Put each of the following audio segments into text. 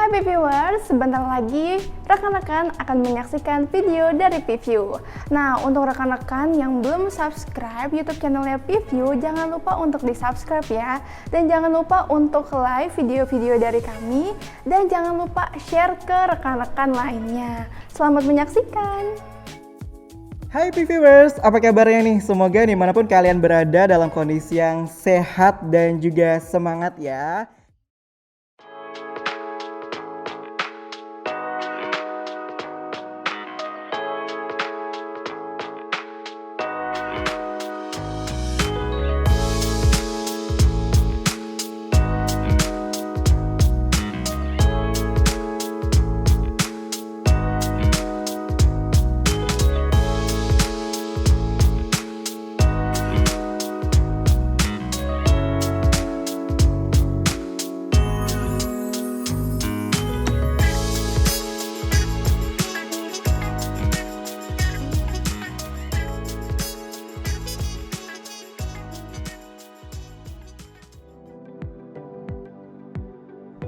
Happy viewers, sebentar lagi rekan-rekan akan menyaksikan video dari Pview. Nah, untuk rekan-rekan yang belum subscribe YouTube channelnya Pview, jangan lupa untuk di-subscribe ya. Dan jangan lupa untuk like video-video dari kami. Dan jangan lupa share ke rekan-rekan lainnya. Selamat menyaksikan! Hai Pviewers, apa kabarnya nih? Semoga dimanapun kalian berada dalam kondisi yang sehat dan juga semangat ya.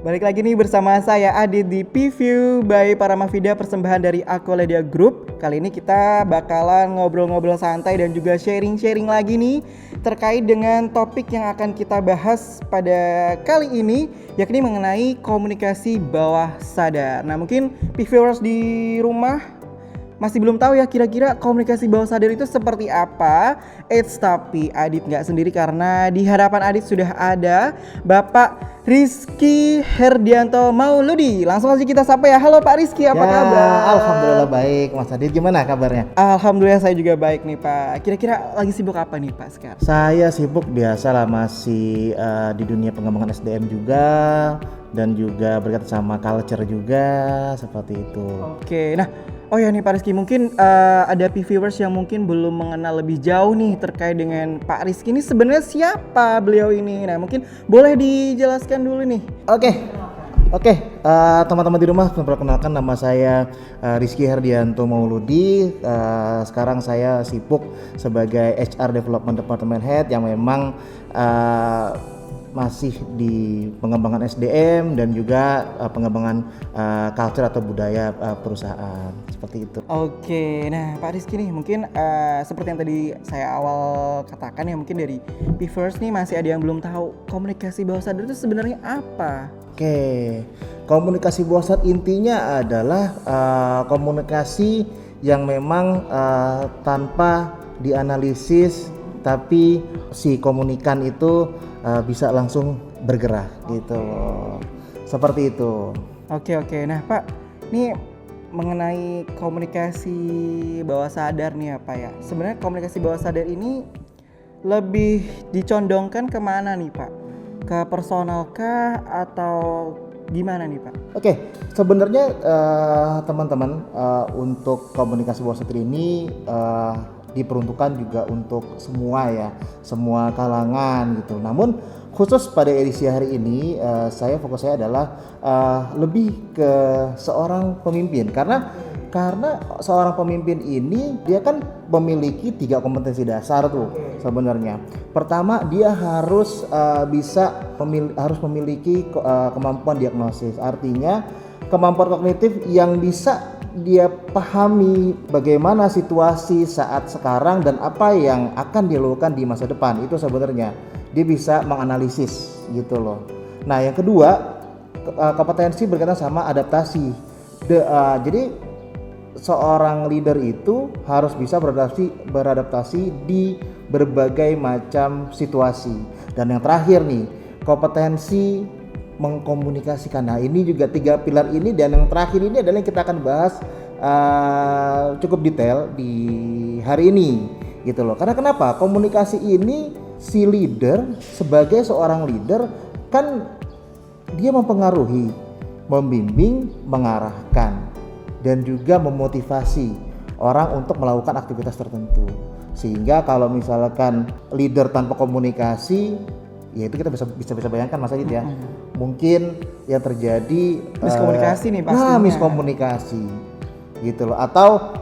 Balik lagi nih bersama saya Adit di Pview by Paramavida, persembahan dari Akoledia Group. Kali ini kita bakalan ngobrol-ngobrol santai dan juga sharing-sharing lagi nih terkait dengan topik yang akan kita bahas pada kali ini, yakni mengenai komunikasi bawah sadar. Nah, mungkin Pviewers di rumah masih belum tahu ya kira-kira komunikasi bawah sadar itu seperti apa. Tapi Adit nggak sendiri karena di hadapan Adit sudah ada Bapak Rizky Herdianto Mauludi. Langsung aja kita sapa ya. Halo Pak Rizky, apa kabar? Alhamdulillah baik, Mas Adit. Gimana kabarnya? Alhamdulillah saya juga baik nih Pak. Kira-kira lagi sibuk apa nih Pak sekarang? Saya sibuk biasalah, masih di dunia pengembangan SDM juga dan juga berkaitan sama culture juga seperti itu. Oke, nah oh ya nih Pak Rizky, mungkin ada Pviewers yang mungkin belum mengenal lebih jauh nih terkait dengan Pak Rizky ini sebenarnya siapa beliau ini. Nah mungkin boleh dijelaskan dulu nih. Oke, teman-teman di rumah, perkenalkan nama saya Rizky Herdianto Mauludi. Sekarang saya sibuk sebagai HR Development Department Head yang memang masih di pengembangan SDM dan juga pengembangan culture atau budaya perusahaan, seperti itu. Oke, nah Pak Rizky nih mungkin seperti yang tadi saya awal katakan ya, mungkin dari Pviewers nih masih ada yang belum tahu komunikasi bawah sadar itu sebenarnya apa? Oke, komunikasi bawah sadar intinya adalah komunikasi yang memang tanpa dianalisis, tapi si komunikan itu bisa langsung bergerak gitu, seperti itu. Oke, nah Pak, ini mengenai komunikasi bawah sadar nih ya Pak ya. Sebenarnya komunikasi bawah sadar ini lebih dicondongkan kemana nih Pak? Ke personal kah atau gimana nih Pak? Oke, sebenarnya teman-teman, untuk komunikasi bawah sadar ini diperuntukkan juga untuk semua ya, semua kalangan gitu. Namun khusus pada edisi hari ini fokus saya adalah lebih ke seorang pemimpin, karena seorang pemimpin ini dia kan memiliki 3 kompetensi dasar tuh sebenarnya. Pertama, dia harus harus memiliki kemampuan diagnosis, artinya kemampuan kognitif yang bisa dia pahami bagaimana situasi saat sekarang dan apa yang akan dilakukan di masa depan. Itu sebenarnya dia bisa menganalisis gitu loh. Nah, yang kedua, kompetensi berkaitan sama adaptasi. Jadi seorang leader itu harus bisa beradaptasi di berbagai macam situasi. Dan yang terakhir nih, kompetensi mengkomunikasikan. Nah, ini juga 3 pilar ini, dan yang terakhir ini adalah yang kita akan bahas cukup detail di hari ini gitu loh. Karena kenapa? Komunikasi ini, si leader sebagai seorang leader kan dia mempengaruhi, membimbing, mengarahkan dan juga memotivasi orang untuk melakukan aktivitas tertentu. Sehingga kalau misalkan leader tanpa komunikasi, ya itu kita bisa bayangkan Mas Adit ya. Mungkin yang terjadi miskomunikasi nih pastinya. Miskomunikasi gitu loh. Atau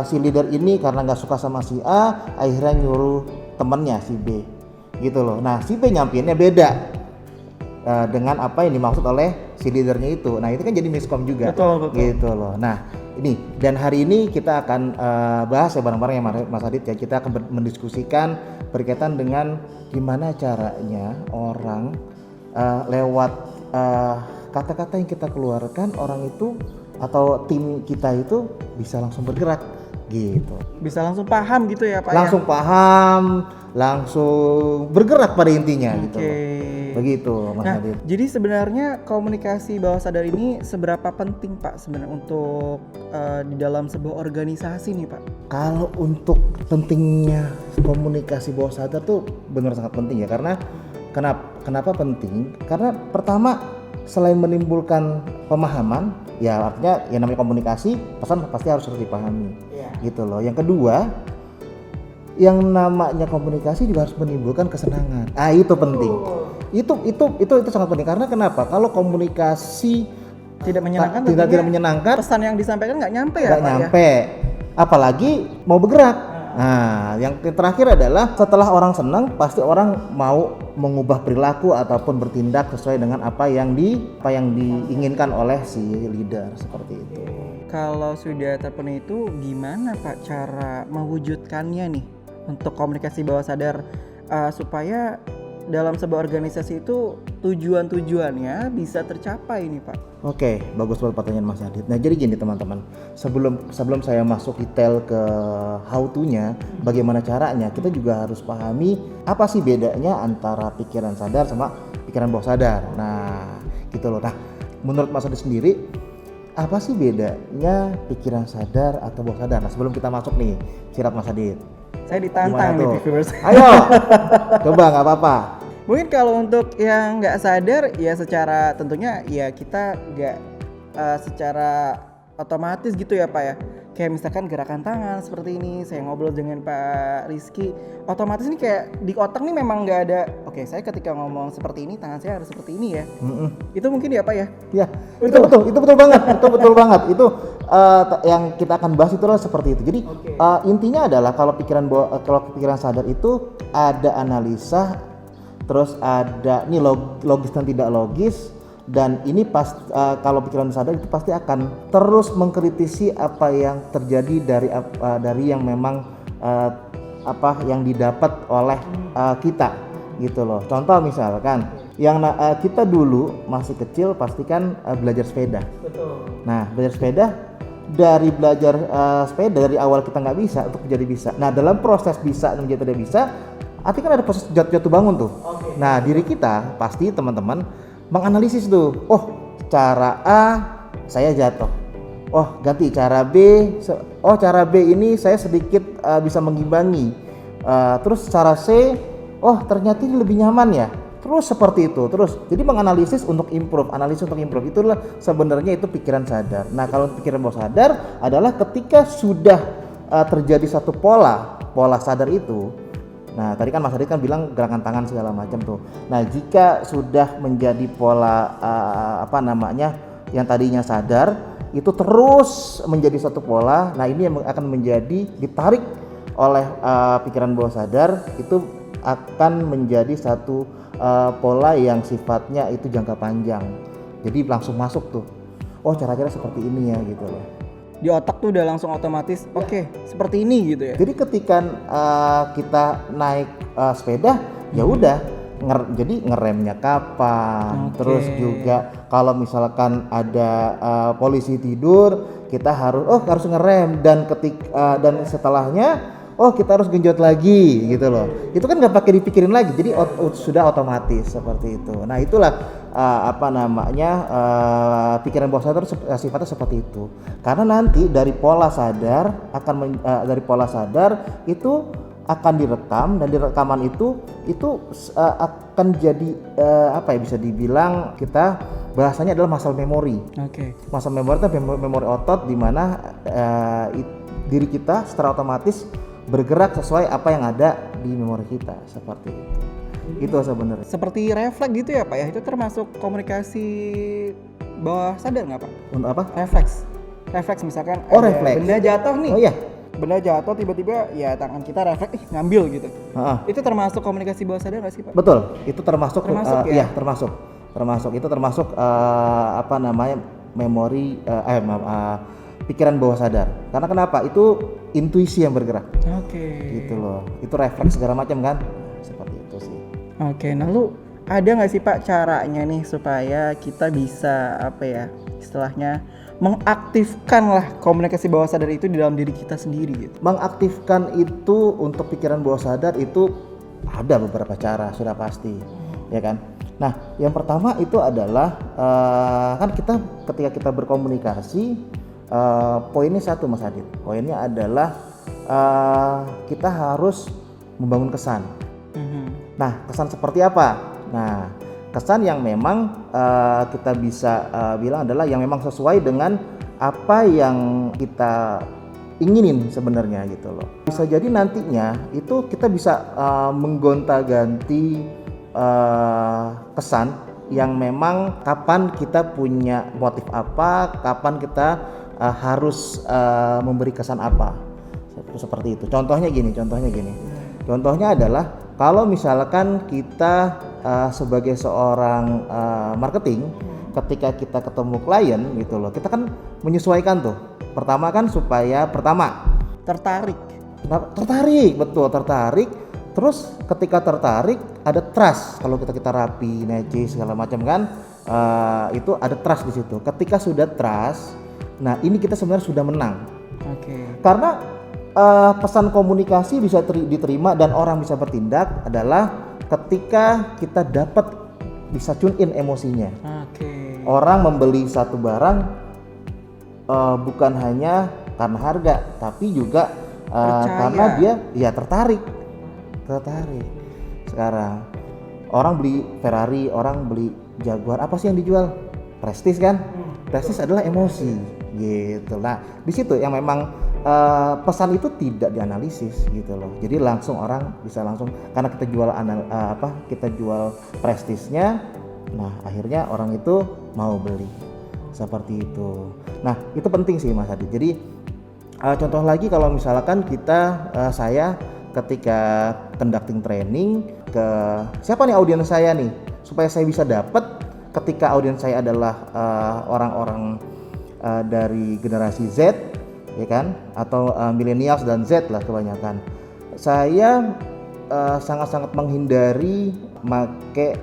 si leader ini karena nggak suka sama si A, akhirnya nyuruh temennya si B gitu loh. Nah, si B nyampeinnya beda dengan apa yang dimaksud oleh si leadernya itu. Nah itu kan jadi miskom juga. Betul. Gitu loh. Nah ini dan hari ini kita akan bahas ya bareng-bareng ya Mas Adit ya. Kita akan mendiskusikan berkaitan dengan gimana caranya orang lewat kata-kata yang kita keluarkan orang itu atau tim kita itu bisa langsung bergerak gitu. Bisa langsung paham gitu ya Pak Langsung paham, langsung bergerak pada intinya gitu. Begitu Mas Adit. Jadi sebenarnya komunikasi bawah sadar ini seberapa penting Pak sebenarnya untuk di dalam sebuah organisasi nih Pak? Kalau untuk pentingnya komunikasi bawah sadar tuh benar sangat penting ya, karena kenapa penting? Karena pertama selain menimbulkan pemahaman, ya artinya yang namanya komunikasi pesan pasti harus dipahami, gitu loh. Yang kedua, yang namanya komunikasi juga harus menimbulkan kesenangan. Itu penting. Itu sangat penting karena kenapa? Kalau komunikasi Tidak menyenangkan, tidak menyenangkan, pesan yang disampaikan nggak nyampe ya nggak Pak nyampe. Apalagi mau bergerak. Nah, yang terakhir adalah setelah orang senang, pasti orang mau mengubah perilaku ataupun bertindak sesuai dengan apa yang diinginkan oleh si leader seperti itu. Kalau sudah terpenuhi itu, gimana Pak cara mewujudkannya nih untuk komunikasi bawah sadar supaya dalam sebuah organisasi itu tujuan-tujuannya bisa tercapai nih Pak? Oke, bagus banget pertanyaan Mas Adit. Nah, jadi gini teman-teman, sebelum saya masuk detail ke how to-nya, bagaimana caranya, kita juga harus pahami apa sih bedanya antara pikiran sadar sama pikiran bawah sadar. Nah, gitu loh. Nah, menurut Mas Adit sendiri, apa sih bedanya pikiran sadar atau bawah sadar? Nah, sebelum kita masuk nih, sirat Mas Adit. Saya ditantang nih viewers. Ayo, coba nggak apa-apa. Mungkin kalau untuk yang nggak sadar ya secara tentunya ya kita nggak secara otomatis gitu ya Pak ya. Kayak misalkan gerakan tangan seperti ini, saya ngobrol dengan Pak Rizky, otomatis nih kayak di otak nih memang nggak ada. Oke, saya ketika ngomong seperti ini tangan saya harus seperti ini ya. Itu mungkin ya Pak ya? Ya, itu betul banget, itu betul banget. Itu yang kita akan bahas itu adalah seperti itu. Jadi intinya adalah kalau pikiran sadar itu ada analisa, terus ada ini logis dan tidak logis, dan ini kalau pikiran sadar itu pasti akan terus mengkritisi apa yang terjadi dari yang memang yang didapat oleh kita gitu loh. Contoh misalkan yang kita dulu masih kecil pasti kan belajar sepeda. Betul. Nah, belajar sepeda dari belajar sepeda dari awal kita nggak bisa untuk menjadi bisa. Nah, dalam proses bisa dan menjadi tidak bisa, artinya kan ada proses jatuh bangun tuh. Nah, diri kita pasti teman-teman menganalisis tuh. Oh, cara A saya jatuh. Oh, ganti cara B. Oh, cara B ini saya sedikit bisa mengimbangi. Terus cara C, oh ternyata ini lebih nyaman ya. Terus seperti itu. Terus jadi menganalisis untuk improve, itulah sebenarnya itu pikiran sadar. Nah, kalau pikiran bawah sadar adalah ketika sudah terjadi satu pola sadar itu. Nah, tadi kan Mas Adit kan bilang gerakan tangan segala macam tuh. Nah, jika sudah menjadi pola yang tadinya sadar itu terus menjadi satu pola. Nah, ini yang akan menjadi ditarik oleh pikiran bawah sadar, itu akan menjadi satu pola yang sifatnya itu jangka panjang. Jadi langsung masuk tuh. Oh, cara-cara seperti ini ya gitu loh. Di otak tuh udah langsung otomatis oke, seperti ini gitu ya. Jadi ketika kita naik sepeda ya udah jadi ngeremnya kapan. Terus juga kalau misalkan ada polisi tidur, kita harus ngerem, dan dan setelahnya kita harus genjot lagi gitu loh. Itu kan nggak pakai dipikirin lagi, jadi sudah otomatis seperti itu. Nah, itulah pikiran bawah sadar sifatnya seperti itu. Karena nanti dari pola sadar itu akan direkam, dan di rekaman itu akan jadi bisa dibilang kita bahasanya adalah muscle memory. Muscle memory itu memori otot di mana diri kita secara otomatis bergerak sesuai apa yang ada di memori kita seperti itu. Itu sebenarnya. Seperti refleks gitu ya Pak ya. Itu termasuk komunikasi bawah sadar nggak Pak? Untuk apa? Refleks misalkan refleks. Benda jatuh nih. Oh iya. Benda jatuh tiba-tiba ya tangan kita refleks ngambil gitu. Itu termasuk komunikasi bawah sadar nggak sih Pak? Betul. Itu termasuk ya? Termasuk. termasuk apa namanya memori pikiran bawah sadar. Karena kenapa? Itu intuisi yang bergerak. Oke. Gitu loh. Itu refleks segala macam kan. Seperti itu sih. Oke, nah lu ada nggak sih Pak caranya nih supaya kita bisa apa ya istilahnya mengaktifkan lah komunikasi bawah sadar itu di dalam diri kita sendiri gitu? Mengaktifkan itu untuk pikiran bawah sadar itu ada beberapa cara sudah pasti, ya kan. Nah, yang pertama itu adalah kan kita ketika kita berkomunikasi poinnya satu Mas Adit. Poinnya adalah kita harus membangun kesan. Nah, kesan seperti apa? Nah, kesan yang memang kita bisa bilang adalah yang memang sesuai dengan apa yang kita inginin sebenarnya gitu loh. Bisa jadi nantinya itu kita bisa menggonta-ganti kesan yang memang kapan kita punya motif apa, kapan kita harus memberi kesan apa. Seperti itu. Contohnya gini. Contohnya adalah kalau misalkan kita sebagai seorang marketing, ketika kita ketemu klien gitu loh, kita kan menyesuaikan tuh. Pertama kan supaya Tertarik. betul tertarik. Terus ketika tertarik ada trust. Kalau kita rapi, necis segala macam kan, itu ada trust di situ. Ketika sudah trust, nah ini kita sebenarnya sudah menang. Oke. Karena pesan komunikasi bisa diterima dan orang bisa bertindak adalah ketika kita dapat bisa tune in emosinya. Oke. Orang membeli satu barang bukan hanya karena harga, tapi juga karena dia ya tertarik. Sekarang orang beli Ferrari, orang beli Jaguar, apa sih yang dijual? Prestis kan? Prestis adalah emosi, gitu. Nah, di situ yang memang pesan itu tidak dianalisis gitu loh. Jadi langsung orang bisa langsung karena kita jual kita jual prestisnya. Nah, akhirnya orang itu mau beli. Seperti itu. Nah, itu penting sih Mas Adi. Jadi contoh lagi kalau misalkan saya ketika conducting training ke siapa nih audiens saya nih supaya saya bisa dapat ketika audiens saya adalah orang-orang dari generasi Z ya kan atau millennials dan Z lah kebanyakan. Saya sangat-sangat menghindari make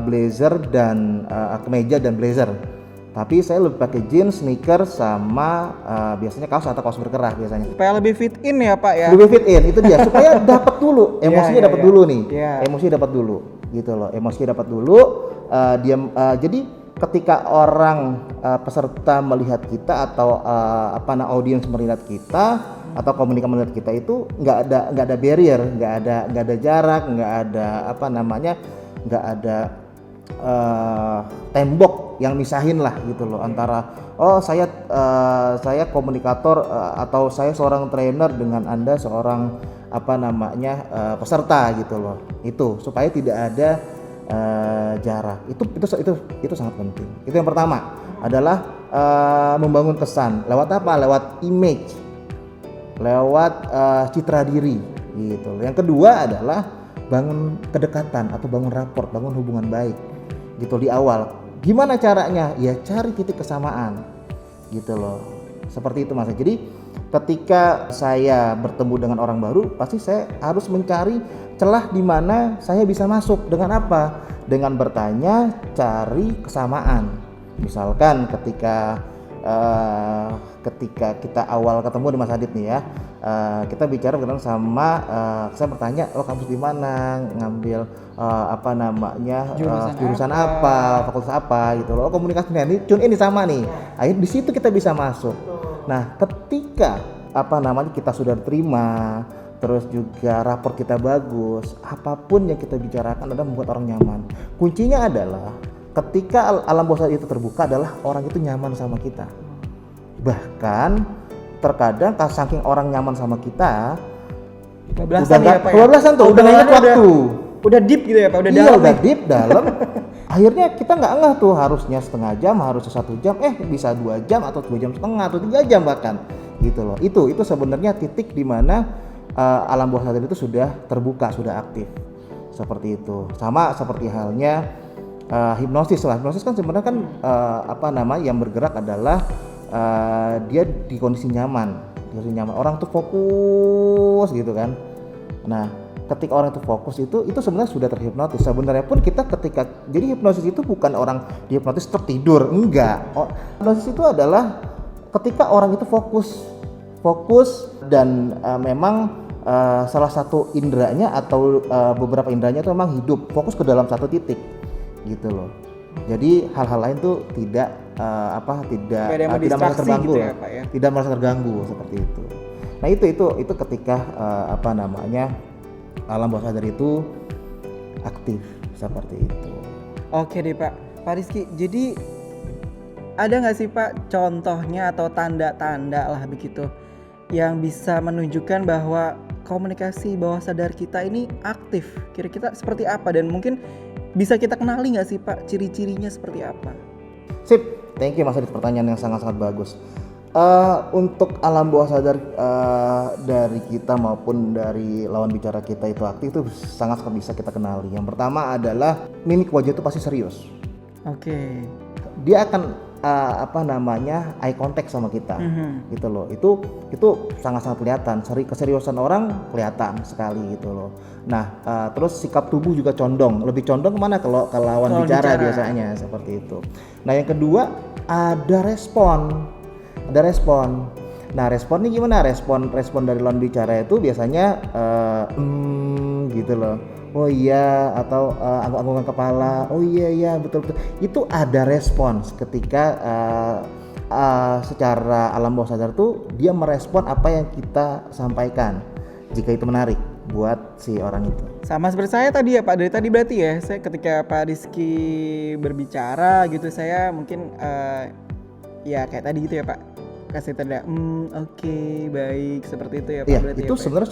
blazer dan kemeja dan blazer. Tapi saya lebih pakai jeans, sneakers sama biasanya kaos atau kaos berkerah biasanya. Supaya lebih fit in ya Pak ya. Lebih fit in itu dia supaya dapat dulu emosinya dapat dulu nih. Emosi dapat dulu gitu loh. Emosi dapat dulu jadi ketika orang peserta melihat kita atau audiens melihat kita atau komunikasi melihat kita itu nggak ada barrier, nggak ada jarak, nggak ada tembok yang misahin lah gitu loh antara saya komunikator atau saya seorang trainer dengan Anda seorang peserta gitu loh. Itu supaya tidak ada jarak. Itu sangat penting. Itu yang pertama adalah membangun kesan lewat apa? Lewat image, lewat citra diri gitu. Yang kedua adalah bangun kedekatan atau bangun rapport, bangun hubungan baik gitu di awal. Gimana caranya? Ya cari titik kesamaan gitu loh. Seperti itu Mas. Jadi ketika saya bertemu dengan orang baru, pasti saya harus mencari celah di mana saya bisa masuk. Dengan apa? Dengan bertanya, cari kesamaan. Misalkan ketika kita awal ketemu di Mas Adit nih ya, kita bicara sama saya bertanya, kampus di mana, ngambil jurusan apa, fakultas apa gitu loh. Komunikasinya ini tune ini sama nih. Akhirnya di situ kita bisa masuk. Nah, ketika kita sudah terima, terus juga rapor kita bagus, apapun yang kita bicarakan adalah membuat orang nyaman. Kuncinya adalah ketika alam bawah sadar itu terbuka adalah orang itu nyaman sama kita. Bahkan terkadang saking orang nyaman sama kita, kebablasan tuh, udah ingat waktu. Udah deep gitu ya Pak, udah dalam. Udah deep dalam. Akhirnya kita nggak ngeh tuh harusnya setengah jam, harusnya 1 jam, bisa 2 jam atau 2 jam setengah atau 3 jam bahkan. Gitu loh. Itu sebenarnya titik di mana alam bawah sadar itu sudah terbuka, sudah aktif. Seperti itu. Sama seperti halnya hipnosis lah. Hipnosis kan sebenarnya kan yang bergerak adalah dia di kondisi nyaman. Orang tuh fokus gitu kan. Nah, ketika orang itu fokus itu sebenarnya sudah terhipnotis. Sebenarnya pun kita jadi hipnosis itu bukan orang dihipnotis tertidur, enggak. Hipnosis itu adalah ketika orang itu fokus dan memang salah satu indranya atau beberapa indranya itu memang hidup, fokus ke dalam satu titik gitu loh. Jadi hal-hal lain tuh tidak merasa terganggu gitu ya, Pak, ya? Tidak merasa terganggu seperti itu. Nah itu ketika alam bawah sadar itu aktif seperti itu. Oke deh Pak Rizky, jadi ada nggak sih Pak contohnya atau tanda-tanda lah begitu yang bisa menunjukkan bahwa komunikasi bawah sadar kita ini aktif? Kira-kira seperti apa dan mungkin bisa kita kenali nggak sih Pak ciri-cirinya seperti apa? Sip, thank you Mas Adit, pertanyaan yang sangat-sangat bagus. Untuk alam bawah sadar dari kita maupun dari lawan bicara kita itu aktif itu sangat bisa kita kenali. Yang pertama adalah mimik wajah itu pasti serius. Oke. Dia akan eye contact sama kita, gitu loh. Itu sangat-sangat kelihatan. Keseriusan orang kelihatan sekali gitu loh. Nah, terus sikap tubuh juga lebih condong kemana kalau lawan bicara biasanya seperti itu. Nah, yang kedua ada respon. Nah, respon ini gimana? Respon dari lawan bicara itu biasanya gitu loh. Oh iya, atau angguk-anggukan kepala. Oh iya betul. Itu ada respons ketika secara alam bawah sadar tuh dia merespon apa yang kita sampaikan. Jika itu menarik buat si orang itu. Sama seperti saya tadi ya Pak, dari tadi berarti ya, saya ketika Pak Rizky berbicara gitu, saya mungkin ya kayak tadi gitu ya Pak, kasih tanda oke, baik, seperti itu ya Pak. Iya, berarti itu ya, sebenarnya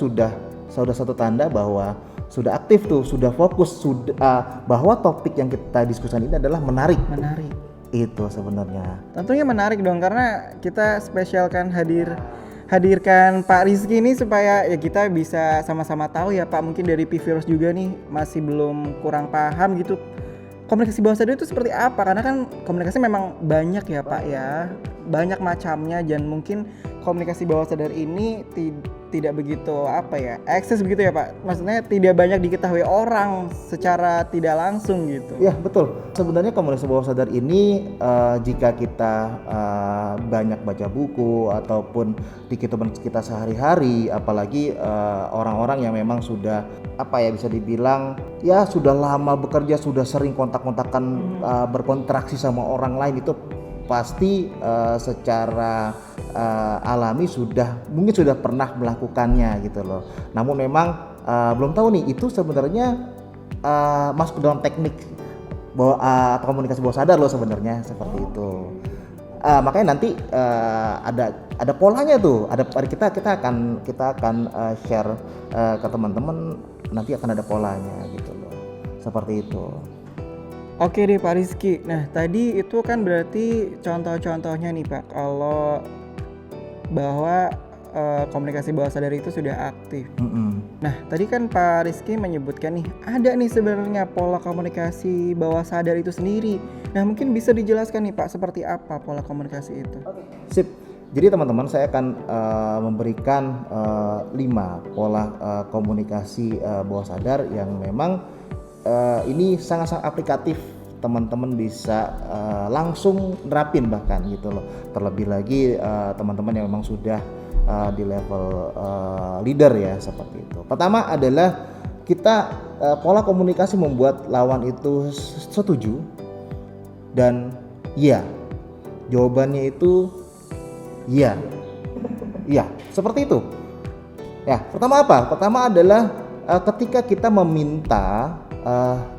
sudah satu tanda bahwa sudah aktif tuh, sudah fokus, bahwa topik yang kita diskusikan ini adalah menarik. Itu sebenarnya. Tentunya menarik dong, karena kita spesialkan hadirkan Pak Rizky ini supaya ya kita bisa sama-sama tahu ya Pak, mungkin dari P-Virus juga nih masih belum kurang paham gitu komunikasi bawah sadar itu seperti apa, karena kan komunikasi memang banyak ya Pak ya, banyak macamnya, dan mungkin komunikasi bawah sadar ini tidak begitu akses begitu ya Pak, maksudnya tidak banyak diketahui orang secara tidak langsung gitu. Ya betul, sebenarnya komunikasi bawah sadar ini jika kita banyak baca buku ataupun di kehidupan kita sehari-hari, apalagi orang-orang yang memang sudah bisa dibilang ya sudah lama bekerja, sudah sering kontak-kontakan berkontraksi sama orang lain, itu pasti secara alami mungkin sudah pernah melakukannya gitu loh. Namun memang belum tahu nih itu sebenarnya masuk ke dalam teknik atau komunikasi bawah sadar loh sebenarnya, seperti itu. Makanya nanti ada polanya tuh, kita akan share ke teman-teman, nanti akan ada polanya gitu loh, seperti itu. Oke deh Pak Rizky, nah tadi itu kan berarti contoh-contohnya nih Pak, kalau bahwa komunikasi bawah sadar itu sudah aktif. Nah tadi kan Pak Rizky menyebutkan nih, ada nih sebenarnya pola komunikasi bawah sadar itu sendiri. Nah mungkin bisa dijelaskan nih Pak, seperti apa pola komunikasi itu? Sip, jadi teman-teman saya akan memberikan 5 pola komunikasi bawah sadar yang memang ini sangat-sangat aplikatif, teman-teman bisa langsung nerapin bahkan gitu loh. Terlebih lagi teman-teman yang memang sudah di level leader ya, seperti itu. Pertama adalah kita pola komunikasi membuat lawan itu setuju dan iya. Jawabannya itu iya. Iya, seperti itu. Ya, pertama apa? Pertama adalah ketika kita meminta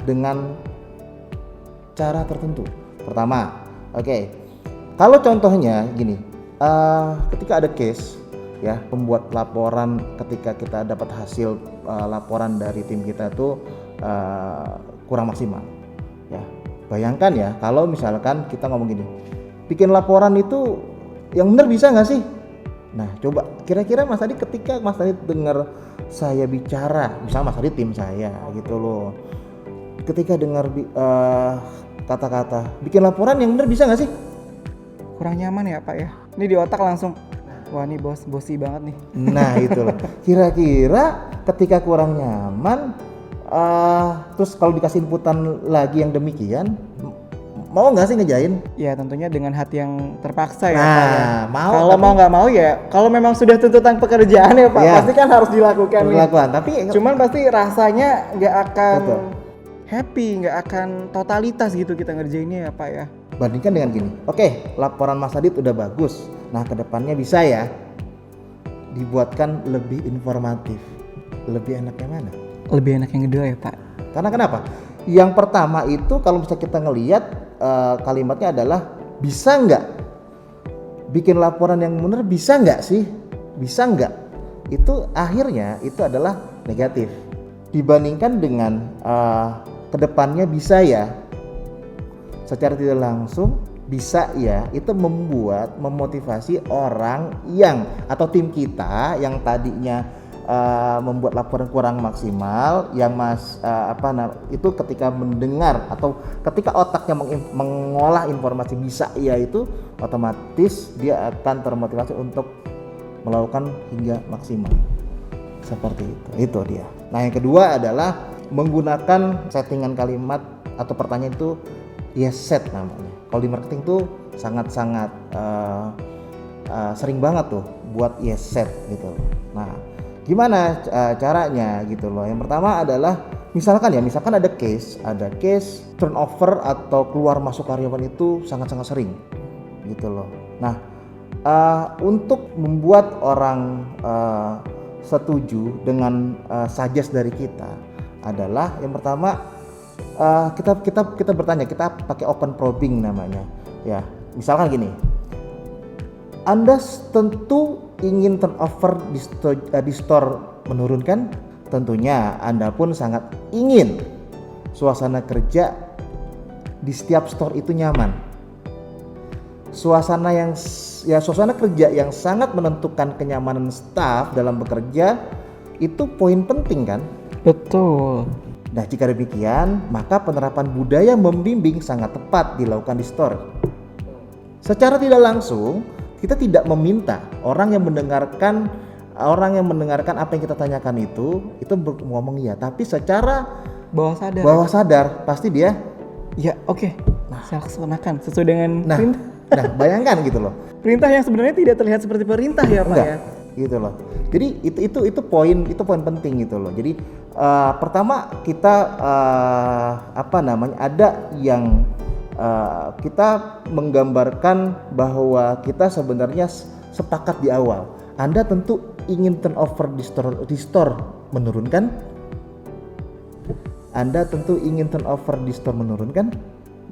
dengan cara tertentu. Pertama, kalau contohnya gini, ketika ada case ya, pembuat laporan, ketika kita dapat hasil laporan dari tim kita itu kurang maksimal ya. Bayangkan ya, kalau misalkan kita ngomong gini, bikin laporan itu yang benar bisa nggak sih? Nah coba kira-kira Mas Adi, ketika Mas Adi dengar saya bicara, misalnya Mas Adi tim saya gitu loh, ketika dengar kata-kata bikin laporan yang benar bisa nggak sih? Kurang nyaman ya Pak ya. Ini di otak langsung, wah ini bosi banget nih. Nah itu loh. Kira-kira ketika kurang nyaman, terus kalau dikasih inputan lagi yang demikian, mau nggak sih ngejain? Ya tentunya dengan hati yang terpaksa ya Nah, Pak ya. mau, Kalau tapi- mau nggak mau ya, kalau memang sudah tuntutan pekerjaan ya Pak, Ya. pasti kan harus dilakukan nih. Perlakuan. Tapi Cuman pasti rasanya nggak akan Betul. happy, nggak akan totalitas gitu kita ngerjainnya ya Pak ya. bandingkan dengan gini. Oke, laporan Mas Adit udah bagus. Nah, kedepannya bisa ya dibuatkan lebih informatif. Lebih enak yang mana? Lebih enak yang kedua ya Pak. Karena kenapa? Yang pertama itu kalau misalnya kita ngelihat kalimatnya adalah bisa nggak bikin laporan yang benar, bisa nggak sih? Bisa nggak? Itu akhirnya itu adalah negatif. Dibandingkan dengan kedepannya bisa ya, secara tidak langsung bisa ya, itu memotivasi orang yang atau tim kita yang tadinya membuat laporan kurang maksimal, yang itu ketika mendengar atau ketika otaknya mengolah informasi bisa ya, itu otomatis dia akan termotivasi untuk melakukan hingga maksimal. Seperti itu dia. Nah, yang kedua adalah menggunakan settingan kalimat atau pertanyaan itu yes set namanya. Kalau di marketing tuh sangat-sangat sering banget tuh buat yes set gitu. Nah, gimana caranya gitu loh. Yang pertama adalah misalkan ada case turnover atau keluar masuk karyawan itu sangat-sangat sering gitu loh. Nah, untuk membuat orang setuju dengan suggest dari kita adalah yang pertama kita bertanya, kita pakai open probing namanya ya. Misalkan gini, Anda tentu ingin turnover di store menurunkan, tentunya Anda pun sangat ingin suasana kerja di setiap store itu nyaman. Suasana kerja yang sangat menentukan kenyamanan staf dalam bekerja itu poin penting kan? Betul. Nah, jika demikian, maka penerapan budaya membimbing sangat tepat dilakukan di store. Secara tidak langsung, kita tidak meminta orang yang mendengarkan apa yang kita tanyakan itu ngomong iya, tapi secara bawah sadar pasti dia ya oke. Saya laksanakan sesuai dengan perintah. Nah, bayangkan gitu loh. Perintah yang sebenarnya tidak terlihat seperti perintah ya Pak Enggak, ya. gitu loh. Jadi itu poin penting gitu loh. Jadi pertama kita ada yang kita menggambarkan bahwa kita sebenarnya sepakat di awal. Anda tentu ingin turnover di store menurunkan. Anda tentu ingin turnover di store menurunkan.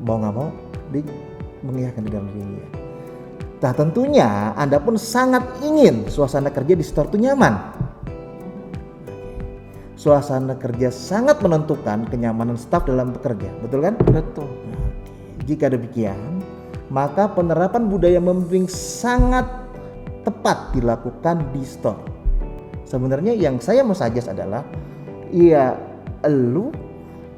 Mau nggak mau mengiyakan di dalam dirinya. Nah, tentunya Anda pun sangat ingin suasana kerja di store itu nyaman. Suasana kerja sangat menentukan kenyamanan staf dalam bekerja, betul kan? Betul. Jika demikian, maka penerapan budaya membimbing sangat tepat dilakukan di store. Sebenarnya yang saya mau suggest adalah, ya lu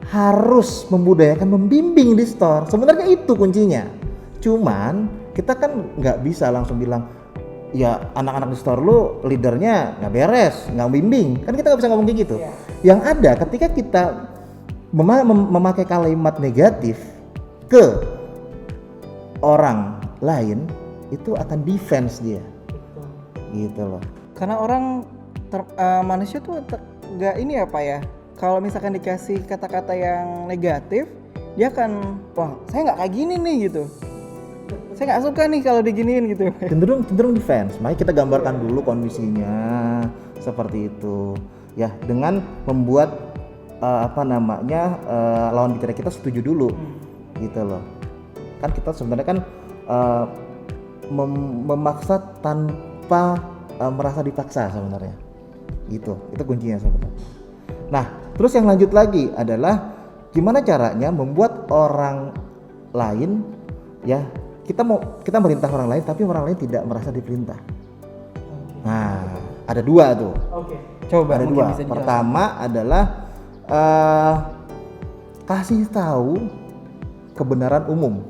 harus membudayakan membimbing di store. Sebenarnya itu kuncinya. Cuman kita kan nggak bisa langsung bilang, ya anak-anak di store lu leadernya nggak beres, nggak bimbing. Kan kita nggak bisa ngomong kayak gitu. Yeah. Yang ada ketika kita memakai kalimat negatif ke orang lain, itu akan defense dia. Gitu loh. Karena orang manusia tuh nggak ini apa ya? Kalau misalkan dikasih kata-kata yang negatif, dia akan, wah saya nggak kayak gini nih gitu. Saya nggak suka nih kalau diginiin gitu. Cenderung defense. Makanya kita gambarkan dulu kondisinya seperti itu. Ya, dengan membuat lawan bicara kita setuju dulu, gitu loh. Kan kita sebenarnya kan memaksa tanpa merasa dipaksa sebenarnya. Gitu. Itu kuncinya sebenarnya. Nah, terus yang lanjut lagi adalah gimana caranya membuat orang lain ya. Kita merintah orang lain, tapi orang lain tidak merasa diperintah. Nah, ada dua tuh. Oke. Coba ada dua. Pertama adalah kasih tahu kebenaran umum,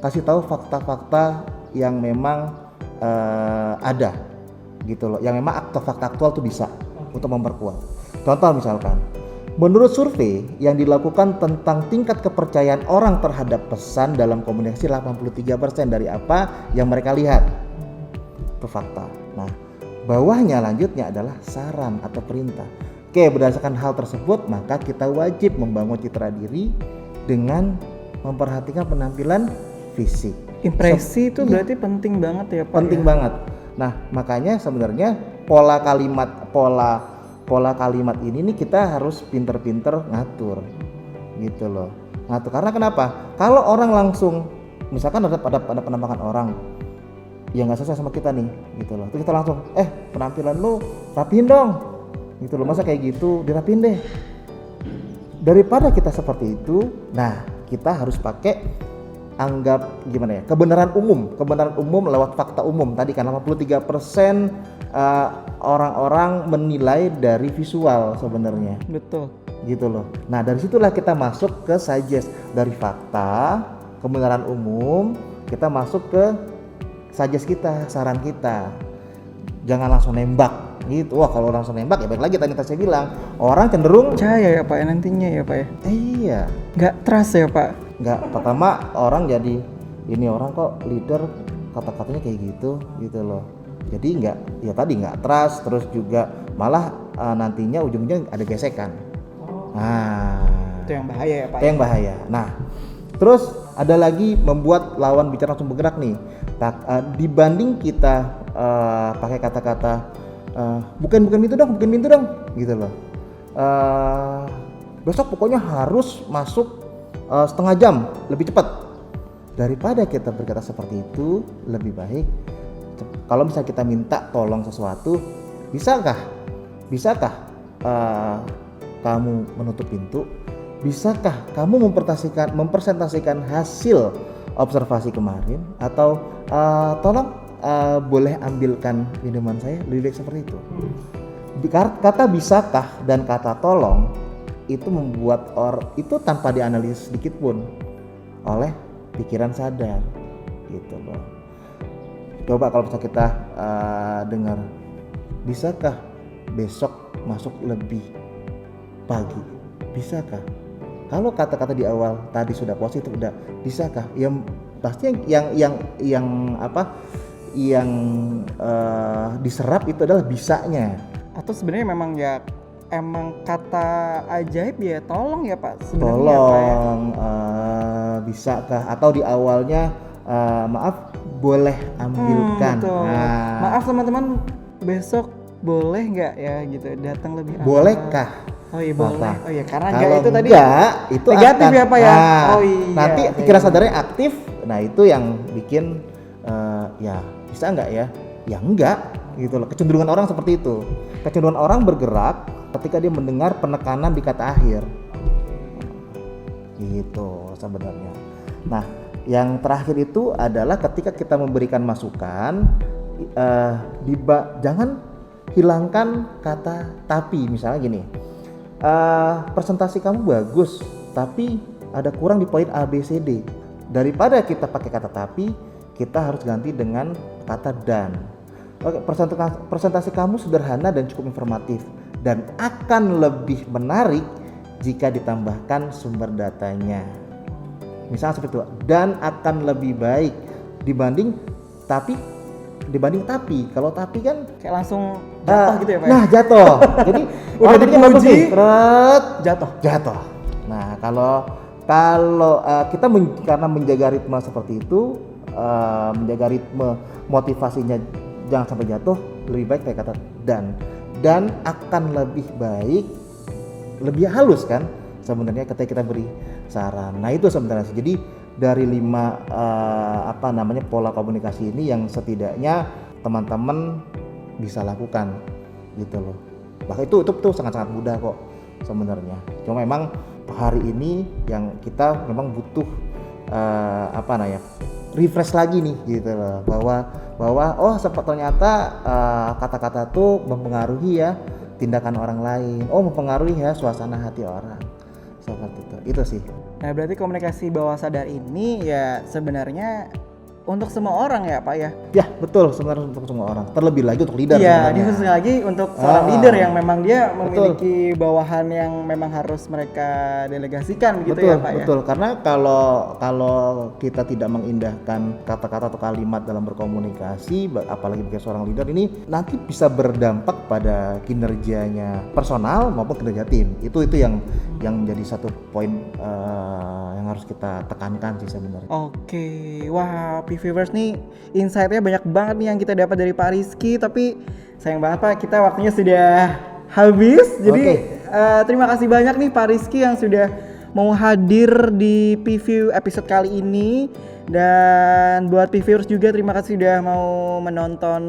kasih tahu fakta-fakta yang memang ada gitu loh, yang memang fakta aktual tuh bisa untuk memperkuat. Contoh misalkan, menurut survei yang dilakukan tentang tingkat kepercayaan orang terhadap pesan dalam komunikasi 83% dari apa yang mereka lihat. Itu fakta. Nah, bawahnya lanjutnya adalah saran atau perintah. Oke, berdasarkan hal tersebut, maka kita wajib membangun citra diri dengan memperhatikan penampilan fisik. Impresi itu berarti penting banget ya Pak? Penting banget. Nah, makanya sebenarnya pola kalimat ini nih kita harus pinter-pinter ngatur gitu loh. Ngatur karena kenapa? Kalau orang langsung misalkan ada penampakan orang yang nggak sesuai sama kita nih gitu loh, terus kita langsung penampilan lu rapihin dong gitu loh, masa kayak gitu, dirapihin deh. Daripada kita seperti itu, nah kita harus pakai anggap gimana ya, kebenaran umum lewat fakta umum tadi kan 83% orang-orang menilai dari visual sebenarnya. Betul. Gitu loh. Nah, dari situlah kita masuk ke suggest, dari fakta, kebenaran umum, kita masuk ke suggest kita, saran kita. Jangan langsung nembak gitu. Wah, kalau langsung nembak ya baik lagi tadi saya bilang, orang cenderung percaya ya Pak ya nantinya ya Pak ya. Iya. Nggak trust ya Pak. Nggak, pertama orang jadi ini orang kok leader kata-katanya kayak gitu loh. Jadi nggak trust, terus juga malah nantinya ujungnya ada gesekan. Nah, itu yang bahaya ya Pak. Itu yang bahaya. Nah, terus ada lagi membuat lawan bicara langsung bergerak nih. Dibanding kita pakai kata-kata bukan pintu dong gitu loh. Besok pokoknya harus masuk setengah jam lebih cepat. Daripada kita berkata seperti itu, lebih baik kalau misalnya kita minta tolong sesuatu, bisakah kamu menutup pintu? Bisakah kamu mempresentasikan hasil observasi kemarin? Atau tolong boleh ambilkan minuman saya? Lebih baik seperti itu. Kata bisakah dan kata tolong itu membuat itu tanpa dianalisis sedikit pun oleh pikiran sadar gitu loh. Coba kalau misalnya kita dengar, bisakah besok masuk lebih pagi? Bisakah? Kalau kata-kata di awal tadi sudah positif, udah bisakah? Yang pasti yang diserap itu adalah bisanya. Atau sebenarnya memang ya emang kata ajaib ya tolong ya Pak sebenarnya. Tolong bisakah, atau di awalnya maaf boleh ambilkan. Nah. Maaf teman-teman, besok boleh nggak ya gitu datang lebih awal. Bolehkah? Oh iya boleh. Oh iya karena kalau itu tadi itu negatif ya Pak ya. Oh iya. Nanti pikiran sadarnya aktif. Nah itu yang bikin ya bisa nggak ya? Ya enggak gitu loh. Kecenderungan orang seperti itu. Kecenderungan orang bergerak ketika dia mendengar penekanan di kata akhir. Gitu sebenarnya. Nah, yang terakhir itu adalah ketika kita memberikan masukan, jangan hilangkan kata tapi. Misalnya gini, presentasi kamu bagus, tapi ada kurang di poin A, B, C, D. Daripada kita pakai kata tapi, kita harus ganti dengan kata dan. Oke, presentasi kamu sederhana dan cukup informatif, dan akan lebih menarik jika ditambahkan sumber datanya. Misalnya seperti itu, dan akan lebih baik dibanding tapi. Kalau tapi kan kayak langsung jatuh gitu ya Pak. Nah, jatuh. Jadi udah dipuji, jatuh. Nah, kalau kita karena menjaga ritme seperti itu, menjaga ritme motivasinya jangan sampai jatuh, lebih baik kayak kata dan akan lebih baik, lebih halus kan sebenarnya ketika kita beri saran. Nah itu sebenarnya. Jadi dari 5 pola komunikasi ini yang setidaknya teman-teman bisa lakukan gitu loh. Bahkan itu sangat-sangat mudah kok sebenarnya. Cuma memang hari ini yang kita memang butuh refresh lagi nih gitu loh, bahwa ternyata kata-kata tuh mempengaruhi ya tindakan orang lain, mempengaruhi ya suasana hati orang seperti itu. Itu sih. Nah, berarti komunikasi bawah sadar ini ya sebenarnya untuk semua orang ya Pak ya? Ya betul, sebenarnya untuk semua orang. Terlebih lagi untuk leader. Iya, sebenarnya. khususnya lagi untuk seorang leader yang memang dia memiliki bawahan yang memang harus mereka delegasikan gitu Betul, ya Pak ya? betul. Karena kalau kita tidak mengindahkan kata-kata atau kalimat dalam berkomunikasi, apalagi bagi seorang leader ini nanti bisa berdampak pada kinerjanya personal maupun kinerja tim. Itu yang menjadi satu poin yang harus kita tekankan sih sebenarnya. Oke, wah Viewers nih insight-nya banyak banget nih yang kita dapat dari Pak Rizky, tapi sayang banget Pak, kita waktunya sudah habis. Jadi terima kasih banyak nih Pak Rizky yang sudah mau hadir di P-View episode kali ini. Dan buat P-Viewers juga terima kasih sudah mau menonton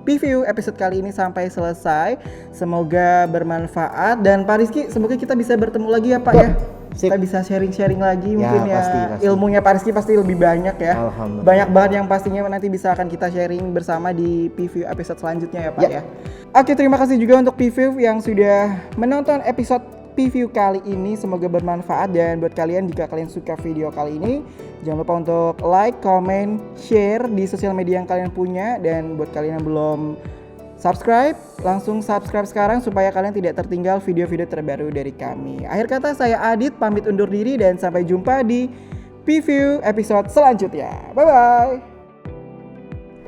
P-View episode kali ini sampai selesai. Semoga bermanfaat dan Pak Rizky semoga kita bisa bertemu lagi ya Pak ya. Kita bisa sharing-sharing lagi mungkin ya. Pasti. Ilmunya Pak Rizky pasti lebih banyak ya. Alhamdulillah. Banyak banget yang pastinya nanti bisa akan kita sharing bersama di P-View episode selanjutnya ya Pak ya. Oke, terima kasih juga untuk P-View yang sudah menonton episode P-View kali ini. Semoga bermanfaat dan buat kalian jika kalian suka video kali ini jangan lupa untuk like, comment, share di sosial media yang kalian punya. Dan buat kalian yang belum subscribe, langsung subscribe sekarang supaya kalian tidak tertinggal video-video terbaru dari kami. Akhir kata saya Adit pamit undur diri dan sampai jumpa di P-View episode selanjutnya. Bye-bye.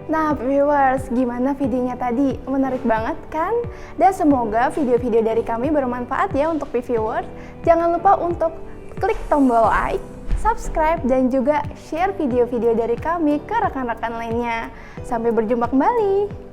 Nah viewers, gimana videonya tadi? Menarik banget kan? Dan semoga video-video dari kami bermanfaat ya untuk viewers. Jangan lupa untuk klik tombol like, subscribe, dan juga share video-video dari kami ke rekan-rekan lainnya. Sampai berjumpa kembali.